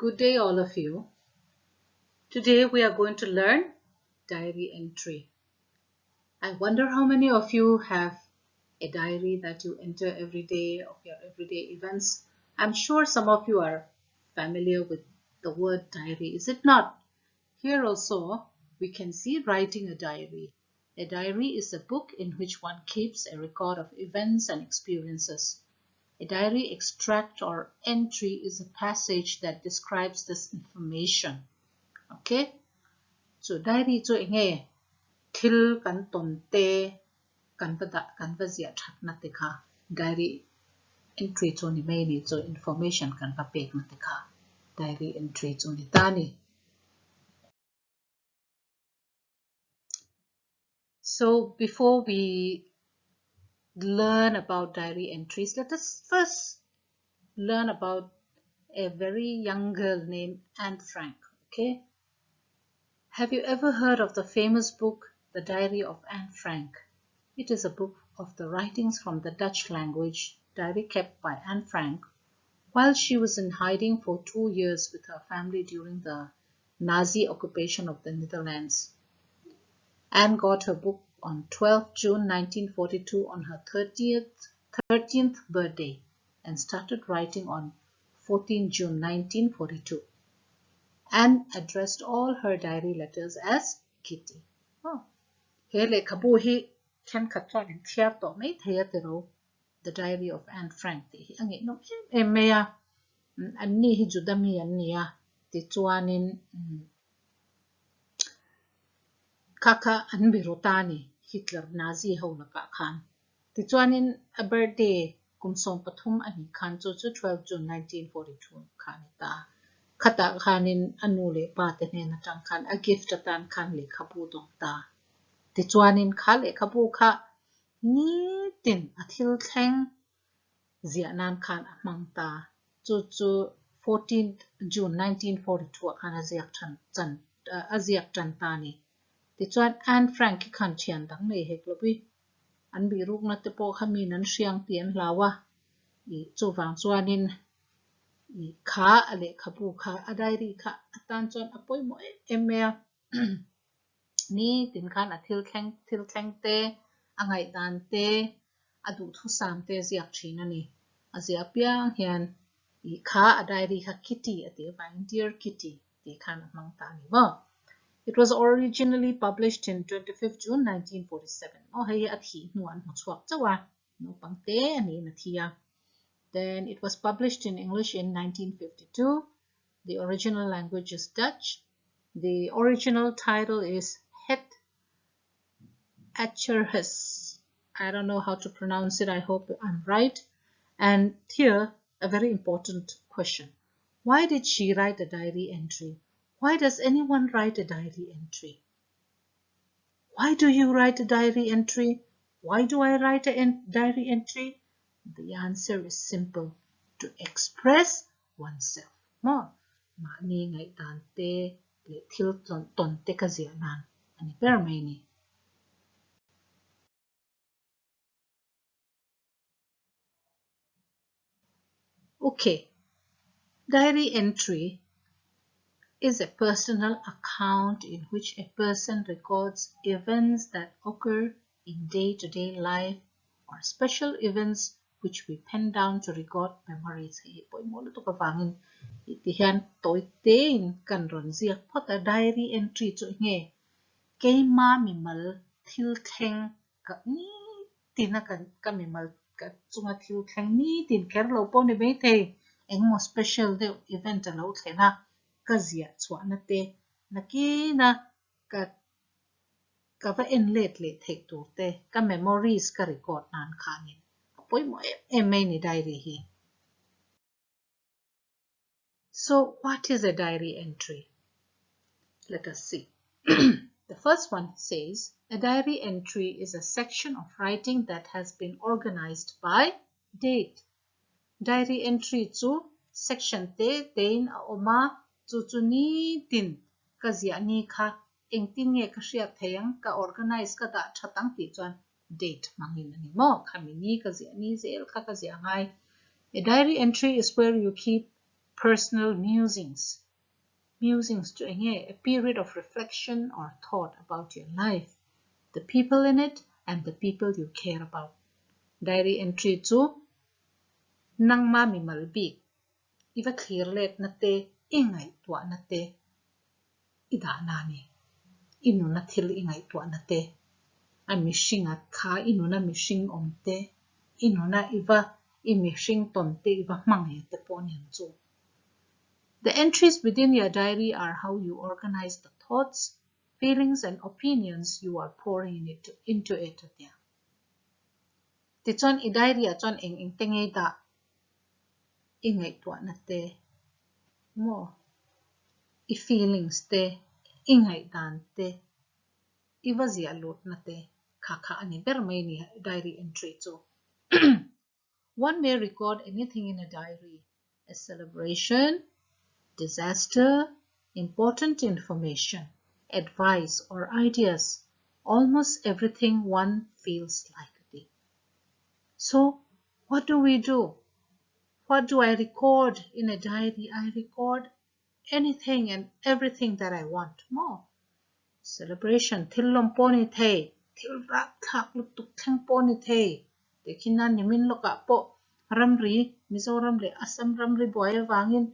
Good day, all of you. Today we are going to learn diary entry. I wonder how many of you have a diary that you enter every day of your everyday events. I'm sure some of you are familiar with the word diary, is it not? Here also we can see writing a diary. A diary is a book in which one keeps a record of events and experiences. A diary extract or entry is a passage that describes this information. Okay? So diary cho nge thil kan tonte kan pada kan vazia that na te kha diary entry cho ni mai ni cho information kan pa pek na te kha diary entry cho ni ta ni. So before we learn about diary entries, let us first learn about a very young girl named Anne Frank. Okay, have you ever heard of the famous book The Diary of Anne Frank? It is a book of the writings from the Dutch language, diary kept by Anne Frank while she was in hiding for 2 years with her family during the Nazi occupation of the Netherlands. Anne got her book on 12 June 1942 on her 13th birthday and started writing on 14 June 1942. Anne addressed all her diary letters as Kitty. Oh, hele kabu hi ken katwa in thiar to mai thaya tero The Diary of Anne Frank ti angi no meya anni hi judami anniya ti chuanin kaka anbirotani Hitler Nazi ho laka khan ti chuanin a birthday kumsom pathum ani khan chu 12 June 1942 khan ta khata khanin anule pa te ne na tang khan a gift atan khan le khabu dong ta ti chuanin khale khabu kha ni tin athil thleng zia nan khan amang ta chu 14 June 1942 khan aziak chan ta ni ti chuan Anne Frank khan thian dang nei hek lobi an bi ruk na te po khami nan hriang tian hlawa I chu wang chuanin I kha ale khabu kha a diary kha atan chuan apoi mo emea ni tin khan athil thleng te angai dan te adu thu sam te ziak thin ani azia piang hian I kha a diary kha Kitty ate bang Dear Kitty ti khan mang ta ni mo. It was originally published in 25th June 1947. Oh hey athi nuan mo chuak chawa no pangte ani na thia. Then it was published in English in 1952. The original language is Dutch. The original title is Het Acherhus. I don't know how to pronounce it. I hope I'm right. And here, a very important question. Why did she write a diary entry? Why does anyone write a diary entry? Why do you write a diary entry? Why do I write a diary entry? The answer is simple. To express oneself. Ma ni ngai tante le thil ton te ka zia nan. Ani per mai ni. Okay. Diary entry is a personal account in which a person records events that occur in day-to-day life or special events which we pen down to record memories. Poi mo to ka wangin itihan toitain kan ron ziak pot a diary entry chu nge keima mimal thil theng ka ni tina kan ka mimal ka chunga thil theng ni tin ker lo po ni be the engmo special de event a lo thena ka zia chuana te nakina ka va en let le thek tur te ka memories ka record nan khanin apoi mo mai ni diary hi. So what is a diary entry? Let us see. The first one says a diary entry is a section of writing that has been organized by date. Diary entry chu section te tein a oma chu ni tin ka zia ni kha engtin nge ka hria theyang ka organize ka da thatang ti chuan date mangin ani mo khami ni ka zia ni zel kha ka zia ngai. A diary entry is where you keep personal musings. Musings to a period of reflection or thought about your life, the people in it, and the people you care about. Diary entry to nang mami malbik. Iva clear let na te ingay tua na te. Ida nani. Inu na til ingay tua na te. A mishing at ka inu na mishing omte. Inu na iva mishing tonte iva mangay te po niyanzo. The entries within your diary are how you organize the thoughts, feelings, and opinions you are pouring into it. Ti chuan I diary a chuan eng tengei da ingay tua na te mo I feelings te ingay dan te iwa zia lot na te kaka ani bermay ni diary entry to. One may record anything in a diary: a celebration, disaster, important information, advice, or ideas, almost everything one feels like it. So, what do we do? What do I record in a diary? I record anything and everything that I want more. Celebration, thillom poni thay, thil rak thak lutuk thang poni thay. Dekinan nimin loka po, ramri, Mizoram le Assam ramri boya wangin.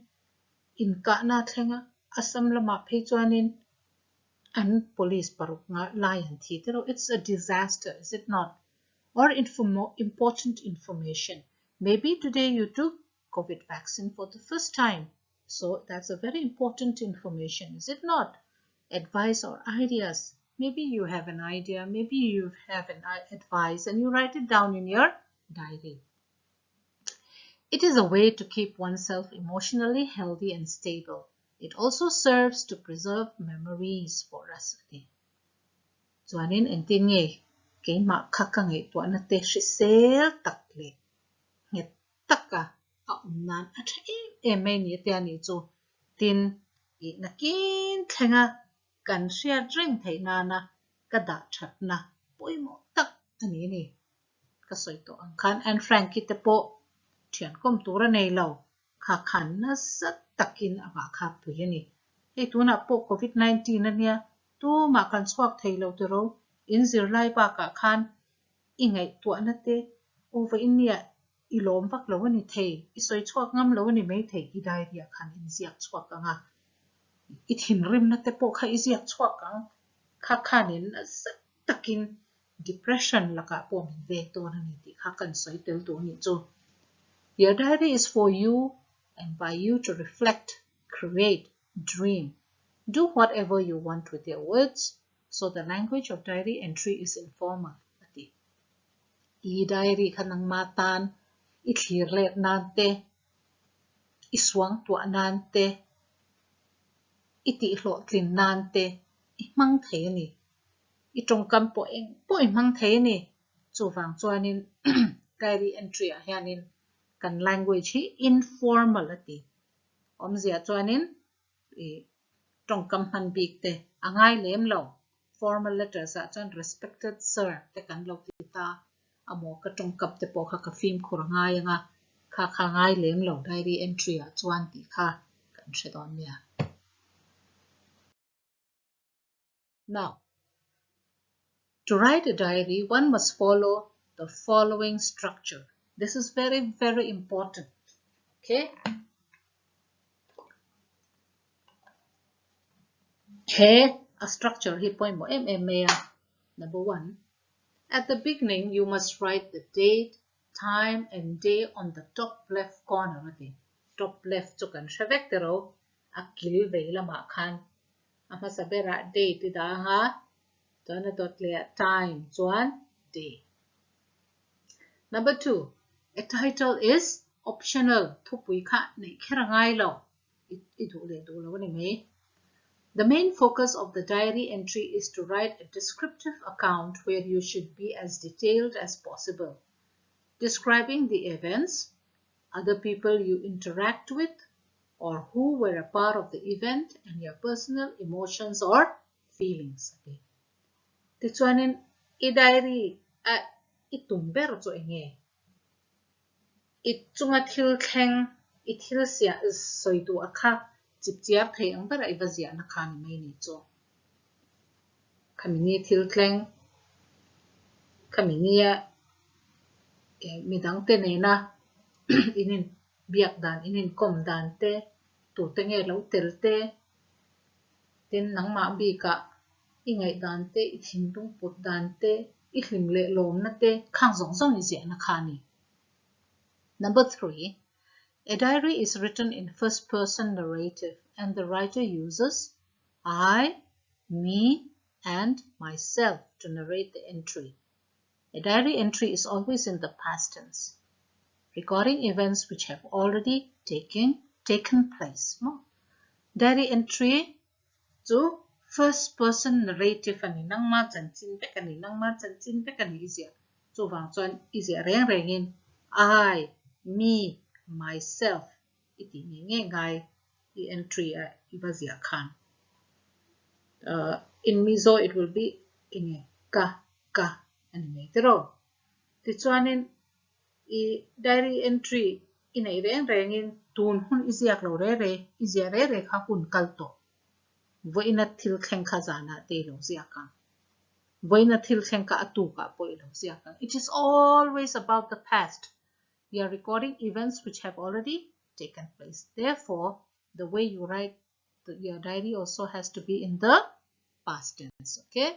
In ka na thenga Assam lama phechuanin an police paruk nga layan thitero. It's a disaster, is it not? Or important information. Maybe today you took COVID vaccine for the first time. So that's a very important information, is it not? Advice or ideas. Maybe you have an idea, maybe you have an advice and you write it down in your diary. It is a way to keep oneself emotionally healthy and stable. It also serves to preserve memories for us. Chuanin entin nge ke ma khaka nge to na te sel takle nge taka a nan a the me ni te ani chu tin I nakin thenga kan sia drink thei na na ka da that na poimo tak ani ni ka soito ang khan and Frankie te po thian kom tura nei lo kha khan na sa takin aba kha tu yani he tu na po COVID-19 na nia tu ma kan swak thei lo te ro in zir lai ba ka khan ingai tu na te over India ilom vak lo ni thei isoi chhuak ngam lo ni mai thei I diary khan in ziak chhuak anga I thin rim na te po kha I ziak chhuak ang kha khanin sa takin depression laka po min ve to na ni ti kha kan soi tel to ni chu. Your diary is for you and by you to reflect, create, dream. Do whatever you want with your words, so the language of diary entry is informal. I diary kanang matan, I clear let nante, I swang tua nante, I ti lo tlin nante, I mang the ni, I tongkam po mang the ni, chu wang chuanin diary entry a hianin kan language hi informality. Zia chuanin tongkam han bik te angai lem lo formal letters a chuan respected sir te kan lo ti ta amo ka tongkap te po kha ka film khurangai anga kha ngai lem lo diary entry a chuan ti kha kan shedon mia. Now, to write a diary, one must follow the following structure. This is very, very important. Okay? Here, a structure. Here, point mo Number 1. At the beginning, you must write the date, time, and day on the top left corner. Top left, so kan shavek tero akil veila makhan. Ama sabera date idaha. Dona dot lea time. Chuan day. Number 2. A title is optional. Thupui kha nei kherangai lo. The main focus of the diary entry is to write a descriptive account where you should be as detailed as possible, describing the events, other people you interact with, or who were a part of the event, and your personal emotions or feelings. Tichuanin I diary itumber cho enge. Ichunga thil theng ithil sia soitu akha chipchiar thei ang bara ibazia na khani mai ni cho kamini thil thleng kaminia midang te na inin biak dan inin kom dan te tu te nge lo tel te tin nang ma bi ka ingai dan te ithim tung put dan te ihlim le lom na te khang zong zong ni zia na khani. Number 3, a diary is written in first person narrative and the writer uses I, me, and myself to narrate the entry. A diary entry is always in the past tense, recording events which have already taken place. Diary entry to first person narrative ani nang ma chan chin pe kani nang ma chan chin pe kani izia chu wang chuan izia reng rengin I, me, myself iti nge ngai the entry ibazia khan. In Mizo it will be inge ka ani mai tero ti chuanin I diary entry inei reng rengin tun hun iziak lo re izia re kha hun kalto voina thil thleng kha zana te lo zia ka voina thil thleng ka atu ka poi lo zia ka. It is always about the past. You are recording events which have already taken place. Therefore, the way you write your diary also has to be in the past tense. Okay.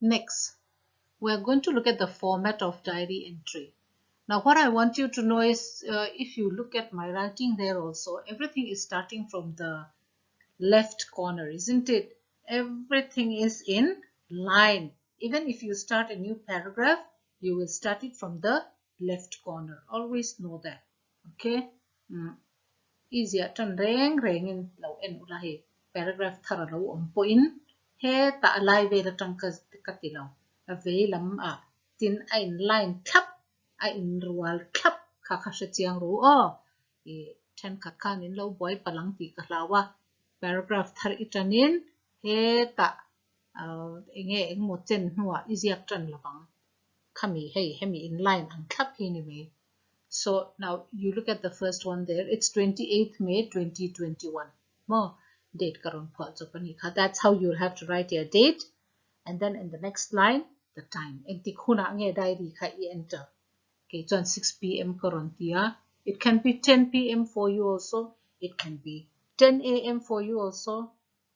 Next, we are going to look at the format of diary entry. Now, what I want you to know is, if you look at my writing there also, everything is starting from the left corner, isn't it? Everything is in line. Even if you start a new paragraph, you will start it from the left corner. Always know that. Okay? Easier tan reng in law en ulahi paragraph thara law on point he ta alai ve la tang ka tilaw a ve lam a tin a in line thap a in rual thap kha kha sha chiang ru o e then kha khan in lo boy palang ti ka lawa paragraph thar itanin he ta enge eng mo chen huwa easier tan lawang khami hemi in line ang thap hi ni me. So now you look at the first one there. It's 28th May 2021. More date karon phal chopani kha. That's how you'll have to write your date, and then in the next line the time. Enti khuna nge diary kha I enter. Okay, so 6 p.m. karon tia. It can be 10 p.m. for you also. It can be 10 a.m. for you also.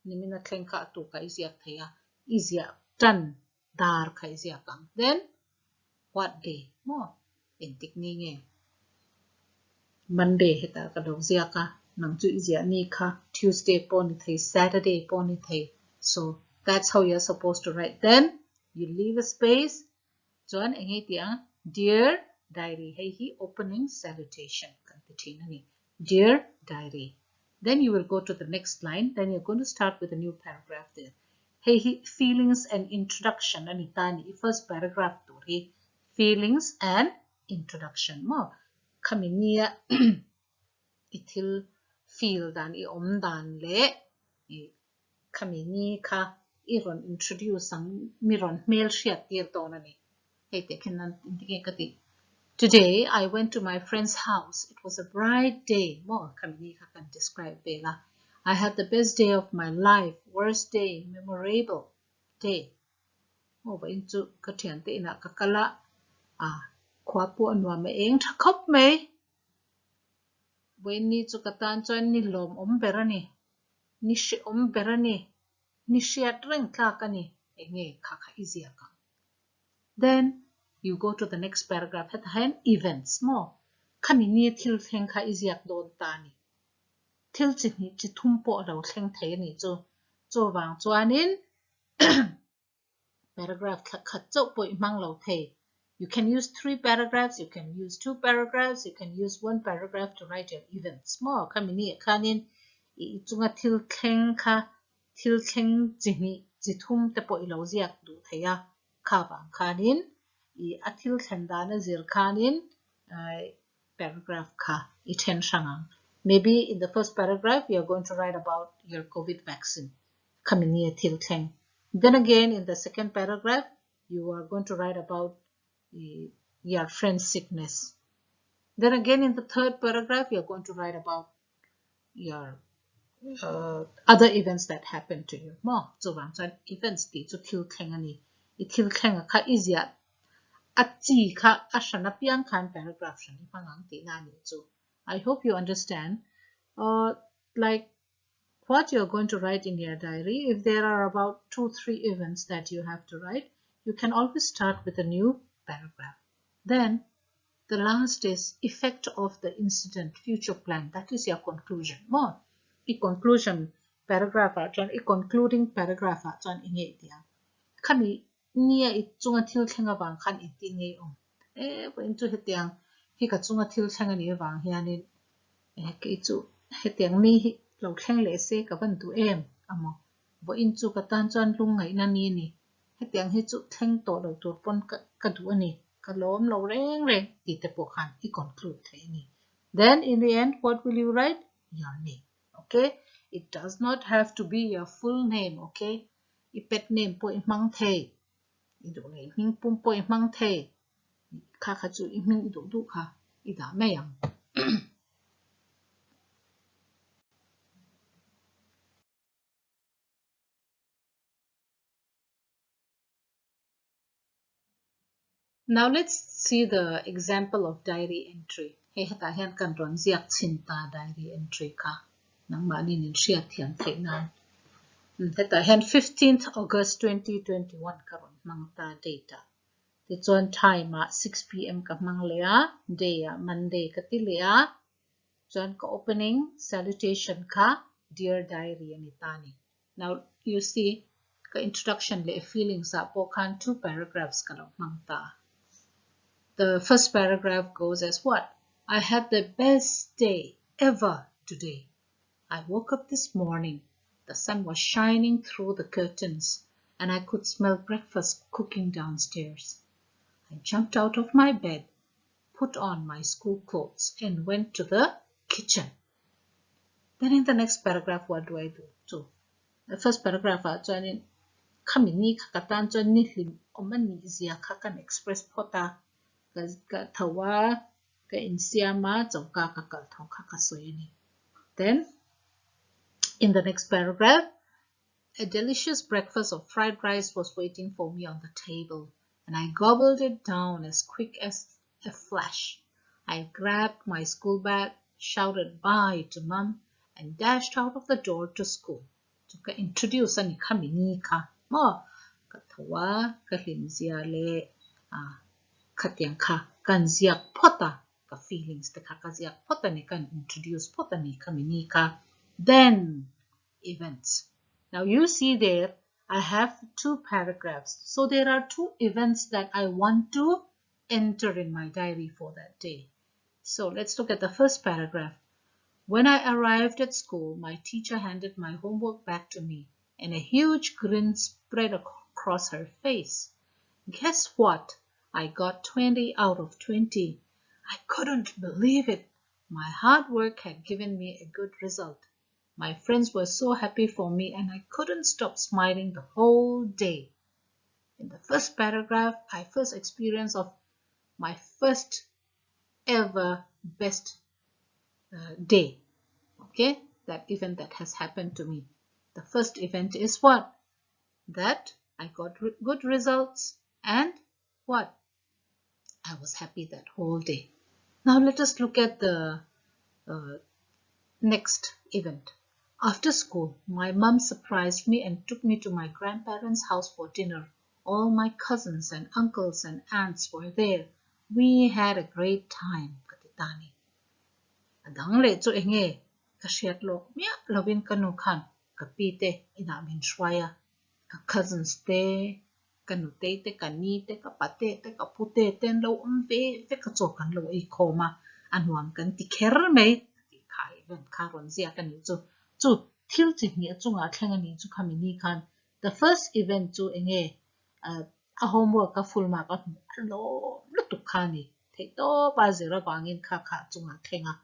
Nimina thlengka tu ka izia thaya. Izia tan dar kha izia kam. Then what day? More entik ni nge. Monday heta ka dong zia ka nang chu izia ni kha Tuesday pon thei Saturday pon thei. So that's how you're supposed to write. Then you leave a space. Join engi tia dear diary hey hi opening salutation kan tithi ni dear diary. Then you will go to the next line. Then you're going to start with a new paragraph there. Hey hi feelings and introduction ani tani first paragraph to re feelings and introduction mo kaminia ithil feel dan I om dan le kamini kha iron introduce ang miron mail share tir to na ni hey te kenan intige kati. Today I went to my friend's house. It was a bright day. More kamini kha can describe bela. I had the best day of my life. Worst day, memorable day. Oh, ba inchu kathian te ina kakala khwa pu anwa me eng thakop me when ni chu katan chuan ni lom om berani ni shi om berani ni shiat reng tla kani enge kha izia ka. Then you go to the next paragraph at hand events mo khami ni thil thleng kha izia don ta ni thil chi ni chi thum po lo thleng thei ni chu wang chuanin paragraph khat chau poi mang lo thei. You can use 3 paragraphs, you can use 2 paragraphs, you can use 1 paragraph to write your events. More kamini khanin I chunga thil thleng chini chithum te po ilo ziak du theya kha wang khanin I athil thlendana zir khanin paragraph kha I then shangang. Maybe in the first paragraph you are going to write about your COVID vaccine. Kamini thil thleng. Then again in the second paragraph you are going to write about your friend's sickness. Then again, in the third paragraph, you're going to write about your other events that happened to you. Mo, so events di to til ani. Itil keng ka izya at ji ka ashana piang kan paragraph shani pangang ti nani so. I hope you understand. Like what you're going to write in your diary, if there are about 2-3 events that you have to write, you can always start with a new paragraph. Then the last is effect of the incident, future plan. That is your conclusion. More, a conclusion paragraph a concluding paragraph inge dia. Kani nia itunga til thenga bang kan itinge po into hetiang hi ka tunga til thenga ni bang hianin ke chu hetiang mi lo thleng le se ka ban tu em amo bo in chu ka tan chuan lung ngai na ni ni hetiang hi chu thleng to lo tur pon ka du ani ka lom lo reng reng ti te po khan I conclude the ni. Then in the end, what will you write? Your name. Okay, it does not have to be your full name. Okay, I pet name po I mang the I do le ming pum po I mang the ka ka chu I ming du du ka I da me yang. Now let's see the example of diary entry. He hata hian kan ron ziak chinta diary entry ka. Nang mani nin siya thiam the nan. Heta hian 15th August 2021 karon mang ta data. Ti chuan time 6 p.m. ka mang lea, day Monday ka ti lea. Chuan ka opening salutation ka dear diary ani tani. Now you see ka introduction le feelings po kan 2 paragraphs ka lo mang ta. The first paragraph goes as what? I had the best day ever today. I woke up this morning. The sun was shining through the curtains, and I could smell breakfast cooking downstairs. I jumped out of my bed, put on my school clothes, and went to the kitchen. Then in the next paragraph, what do I do? So, the first paragraph, kamini kakatan chuan ni hlim omani zia kakan express pota ka thawa ka insiama chawka ka kal thau kha ka soini. Then in the next paragraph, a delicious breakfast of fried rice was waiting for me on the table, and I gobbled it down as quick as a flash. I grabbed my school bag, shouted bye to Mum, and dashed out of the door to school. To introduce ani kamini ka mo ka thawa ka hlimzia le katiang ka kan ziak pota ka feelings te ka ziak pota ni kan introduce pota ni kamini ka. Then events. Now you see there I have 2 paragraphs. So there are 2 events that I want to enter in my diary for that day. So let's look at the first paragraph. When I arrived at school, my teacher handed my homework back to me, and a huge grin spread across her face. Guess what? I got 20 out of 20. I couldn't believe it. My hard work had given me a good result. My friends were so happy for me, and I couldn't stop smiling the whole day. In the first paragraph, I first experience of my first ever best day. Okay, that event that has happened to me. The first event is what? That I got good results and what? I was happy that whole day. Now let us look at the next event. After school, my mum surprised me and took me to my grandparents' house for dinner. All my cousins and uncles and aunts were there. We had a great time, katitani. Adang le chu enge kashiat lo mia lovin kanu khan kapite inamin shwaya ka cousins te kanu te kani te kapate te kapute ten lo umve ve ka chokan lo I khoma anwam kan ti kher me ti khai ven karon zia kan chu thil chi ni chunga thlenga ni chu khamini khan. The first event chu enge a homework ka full mark a lo lutu khani the to pa zera bangin kha chunga thlenga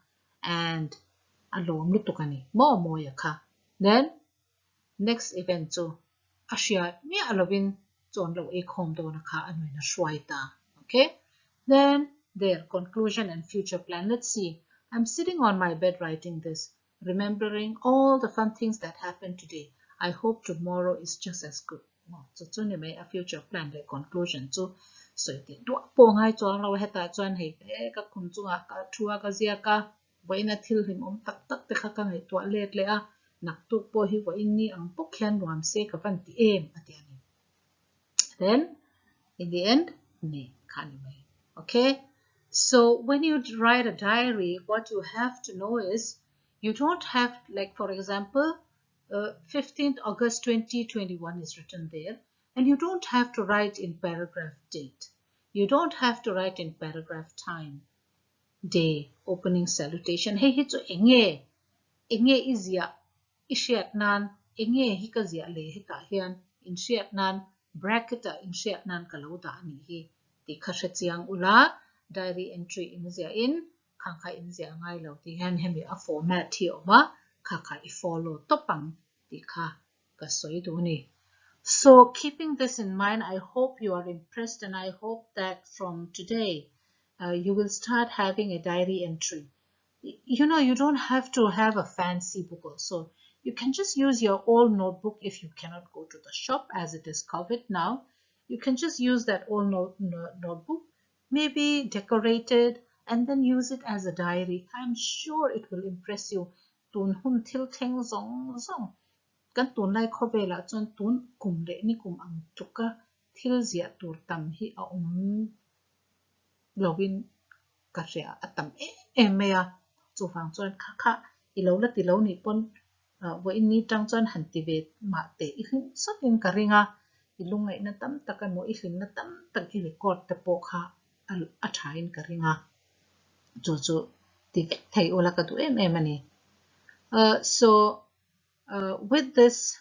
and alom lutukani mo ya kha. Then next event chu ashia mi alovin chon lo e khom do na kha anoi na shwai ta. Okay, then there, conclusion and future plan. Let's see. I'm sitting on my bed writing this, remembering all the fun things that happened today. I hope tomorrow is just as good. So chun ni mai a future plan le conclusion chu so ti do po ngai chon lo heta chuan hei te ka khum chunga ka thua ka zia ka voina thil him tak tak te kha ka ngai to let le a nak tu po hi voin ni ang pok hian nuam se ka van ti em ati ani. Then in the end ne khani mai. Okay, so when you write a diary, what you have to know is you don't have, like for example, 15th August 2021 is written there, and you don't have to write in paragraph date. You don't have to write in paragraph time, day, opening salutation. Hey, hito enge izia ishiat nan enge hikazia le hita hian in shiat nan bracket in shiat nan kalauda ani hi ti khashachiang ula diary entry in zia in khangkha in zia ngai lo ti han hemi a format hi oma khakha I follow topang ti kha ka soi du ni. So keeping this in mind, I hope you are impressed, and I hope that from today you will start having a diary entry. You know, you don't have to have a fancy book also. You can just use your old notebook if you cannot go to the shop as it is COVID now. You can just use that old notebook, maybe decorated, and then use it as a diary. I'm sure it will impress you. Tun hun til teng zong zong. Kan tun lai khovela chon tun kum le ni kum ang tuka thil zia tur tam hi a login ka ria atam mea chu phang chon kha kha I lo la ti lo ni pon wo in ni tang chon han ti ve ma te I hin sot in ka ringa I lungai na tam takan mo I hin na tam tak I record te po kha a thain ka ringa chu chu ti thei ola ka tu ani. So with this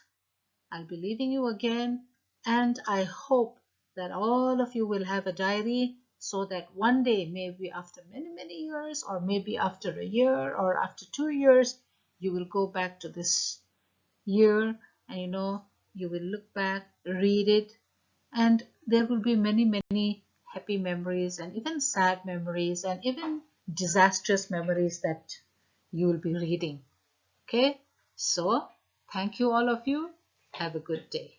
I'll be leaving you again, and I hope that all of you will have a diary so that one day, maybe after many years, or maybe after a year or after 2 years, you will go back to this year and you will look back, read it, and there will be many happy memories and even sad memories and even disastrous memories that you will be reading. Okay, so thank you all of you. Have a good day.